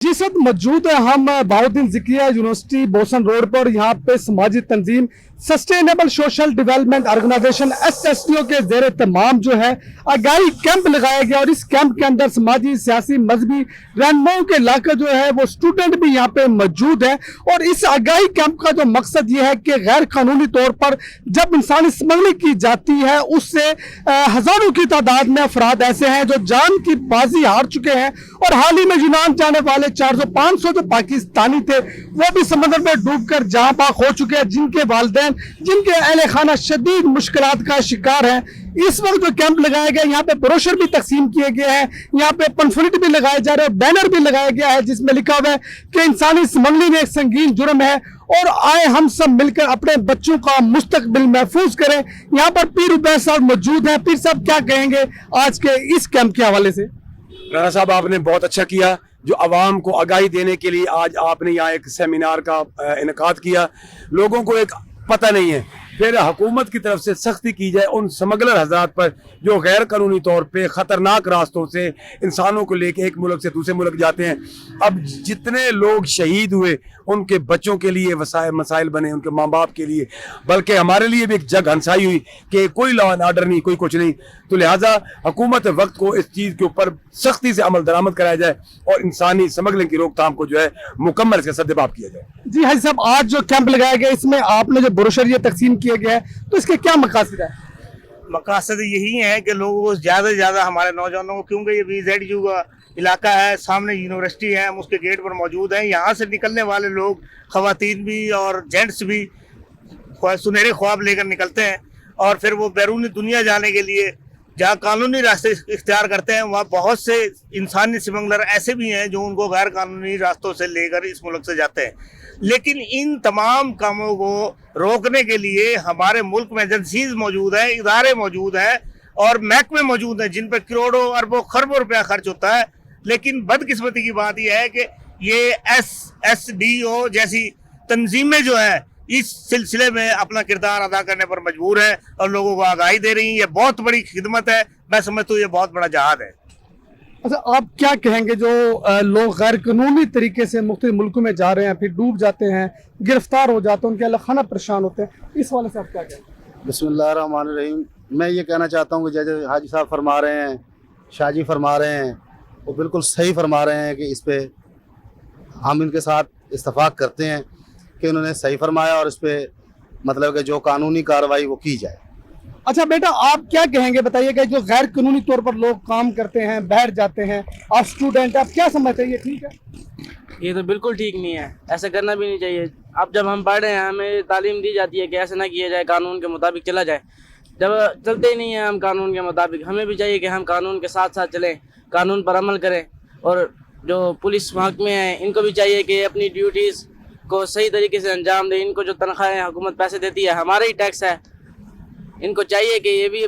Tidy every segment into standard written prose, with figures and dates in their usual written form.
जी sir, मौजूद है हम बहाउद्दीन ज़िकिया यूनिवर्सिटी बोसन रोड पर। यहाँ पे समाजी तंजीम sustainable social development organisation SSDO के ज़ेर तमाम जो है आगाही कैंप लगाया गया और इस कैंप के अंदर समाजी सियासी मजहबी रहनुमाओं के इलाके जो है वो स्टूडेंट भी यहाँ पे मौजूद है। और इस आगाही कैंप का जो मकसद ये है कि गैर कानूनी तौर पर जब इंसानी स्मगलिंग की जाती है उससे हजारों की तादाद में अफराद ऐसे हैं जो जान की बाजी हार चुके हैं। और हाल ही में यूनान जाने वाले 400-500 जो पाकिस्तानी थे वो भी समंदर में डूबकर जहां बाग हो चुके हैं, जिनके वालिदैन जिनके अहले खाना शदीद मुश्किलात का शिकार हैं। इस वक्त जो कैंप लगाया गया, यहाँ पे ब्रोशर भी तकसीम किए गए हैं, यहाँ पे पंफलेट भी लगाए जा रहे हैं, बैनर भी लगाया गया है जिसमें लिखा हुआ है कि इंसानी स्मगलिंग एक संगीन जुर्म है और आए हम सब मिलकर अपने बच्चों का मुस्तकबिल महफूज करें। यहाँ पर पीर उबैद साहब मौजूद हैं। पीर साहब क्या कहेंगे आज के इस कैंप के हवाले से? राणा साहब, आपने बहुत अच्छा किया जो आवाम को आगाही देने के लिए आज आपने यहाँ एक सेमिनार का इनेकाद किया। लोगों को एक पता नहीं है, फिर हुकूमत की तरफ से सख्ती की जाए उन स्मगलर हजरात पर जो गैर कानूनी तौर पे ख़तरनाक रास्तों से इंसानों को लेके एक मुल्क से दूसरे मुल्क जाते हैं। अब जितने लोग शहीद हुए उनके बच्चों के लिए मसाइल बने, उनके माँ बाप के लिए, बल्कि हमारे लिए भी एक जग हंसाई हुई कि कोई लॉ एंड आर्डर नहीं, कोई कुछ नहीं। तो लिहाजा हुकूमत वक्त को इस चीज़ के ऊपर सख्ती से अमल दरामद कराया जाए और इंसानी स्मगलिंग की रोकथाम को जो है मुकम्मल से सद्देबाब किया जाए। जी हाजी साहब, आज जो कैंप लगाया गया इसमें आपने जो ब्रोशर ये तकसीम किया गया है तो इसके क्या मकासद है? मकासद यही है कि लोगों को ज़्यादा से ज़्यादा हमारे नौजवानों को, क्योंकि ये BZU का इलाका है, सामने यूनिवर्सिटी है, हम उसके गेट पर मौजूद हैं। यहाँ से निकलने वाले लोग ख़वातीन भी और जेंट्स भी सुनहरे ख्वाब लेकर निकलते हैं और फिर वो बैरूनी दुनिया जाने के लिए जहाँ कानूनी रास्ते इख्तियार करते हैं वहाँ बहुत से इंसानी स्मगलर ऐसे भी हैं जो उनको गैर कानूनी रास्तों से लेकर इस मुल्क से जाते हैं। लेकिन इन तमाम कामों को रोकने के लिए हमारे मुल्क में एजेंसीज मौजूद हैं, इदारे मौजूद हैं और महकमे मौजूद हैं जिन पर करोड़ों अरबों खरबों रुपया खर्च होता है। लेकिन बदकिस्मती की बात यह है कि ये SSDO जैसी तंजीमें जो है इस सिलसिले में अपना किरदार अदा करने पर मजबूर है और लोगों को आगाही दे रही है। ये बहुत बड़ी खिदमत है, मैं समझता हूँ ये बहुत बड़ा जहाद है। अच्छा, आप क्या कहेंगे जो लोग गैर कानूनी तरीके से मुख्तलिफ मुल्कों में जा रहे हैं, फिर डूब जाते हैं, गिरफ्तार हो जाते हैं, उनके अल्लाह खाना परेशान होते हैं, इस वाले से आप क्या कहेंगे? बिस्मिल्लाहिर्रहमानिर्रहीम। मैं ये कहना चाहता हूँ कि जैसे हाजी साहब फरमा रहे हैं, शाहजी फरमा रहे हैं, वो बिल्कुल सही फरमा रहे हैं कि इस पे हम इनके साथ इत्तफाक करते हैं कि उन्होंने सही फरमाया और इस पे मतलब कि जो कानूनी कार्रवाई वो की जाए। अच्छा बेटा, आप क्या कहेंगे, बताइएगा जो गैर कानूनी तौर पर लोग काम करते हैं, बैठ जाते हैं, आप स्टूडेंट, आप क्या समझते हैं ये ठीक है? ये तो बिल्कुल ठीक नहीं है, ऐसा करना भी नहीं चाहिए। अब जब हम पढ़ रहे हैं हमें तालीम दी जाती है कि ऐसा ना किया जाए, कानून के मुताबिक चला जाए। जब चलते ही नहीं है हम कानून के मुताबिक, हमें भी चाहिए कि हम कानून के साथ साथ चलें, कानून पर अमल करें। और जो पुलिस महकमे हैं इनको भी चाहिए कि अपनी ड्यूटीज़ को सही तरीके से अंजाम दें। इनको जो तनख्वाहें हुकूमत पैसे देती है, हमारा ही टैक्स है, इनको चाहिए कि ये भी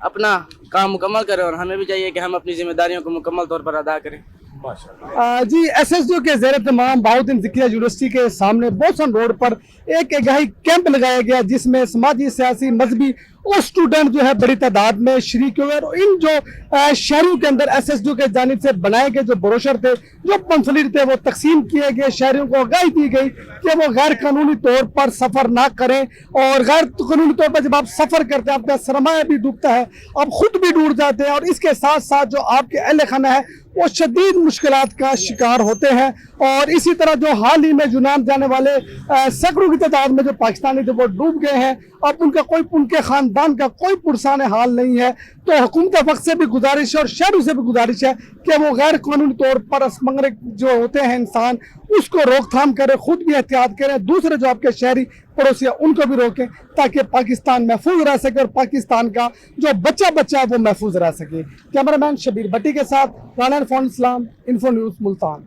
अपना काम मुकम्मल करें और हमें भी चाहिए कि हम अपनी जिम्मेदारियों को मुकम्मल तौर पर अदा करें। जी, SSDO के ज़ेर तमाम बहाउद्दीन ज़िकिया यूनिवर्सिटी के सामने बोसन रोड पर एक आगाही कैंप लगाया गया जिसमें समाजी सियासी मजहबी और स्टूडेंट जो है बड़ी तादाद में शरीक हुए। और इन जो शहरों के अंदर SSDO के जानिब से बनाए गए जो ब्रोशर थे, जो पंफलेट थे, वो तकसीम किए गए, शहरियों को आगाही दी गई कि वो गैर कानूनी तौर पर सफ़र ना करें। और गैर कानूनी तौर पर जब आप सफ़र करते हैं आपका सरमाया भी डूबता है, आप खुद भी डूब जाते हैं और इसके साथ साथ जो आपके अहले खाना है वो शदीद मुश्किलात का शिकार होते हैं। और इसी तरह जो हाल ही में यूनान जाने वाले सैकड़ों की तादाद में जो पाकिस्तानी थे वो डूब गए हैं, अब उनके ख़ानदान का कोई पुरसान हाल नहीं है। तो हुकूमत वक्त से भी गुजारिश है और शहरों से भी गुजारिश है कि वो गैर कानूनी तौर पर स्मगलर जो होते हैं इंसान, उसको रोकथाम करें, खुद भी एहतियात करें, दूसरे जो आपके शहरी पड़ोसी है उनको भी रोकें ताकि पाकिस्तान महफूज रह सके और पाकिस्तान का जो बच्चा है वो महफूज रह सके। कैमरामैन शबीर भट्टी के साथ राना इरफान इस्लाम, इन्फो न्यूज़ मुल्तान।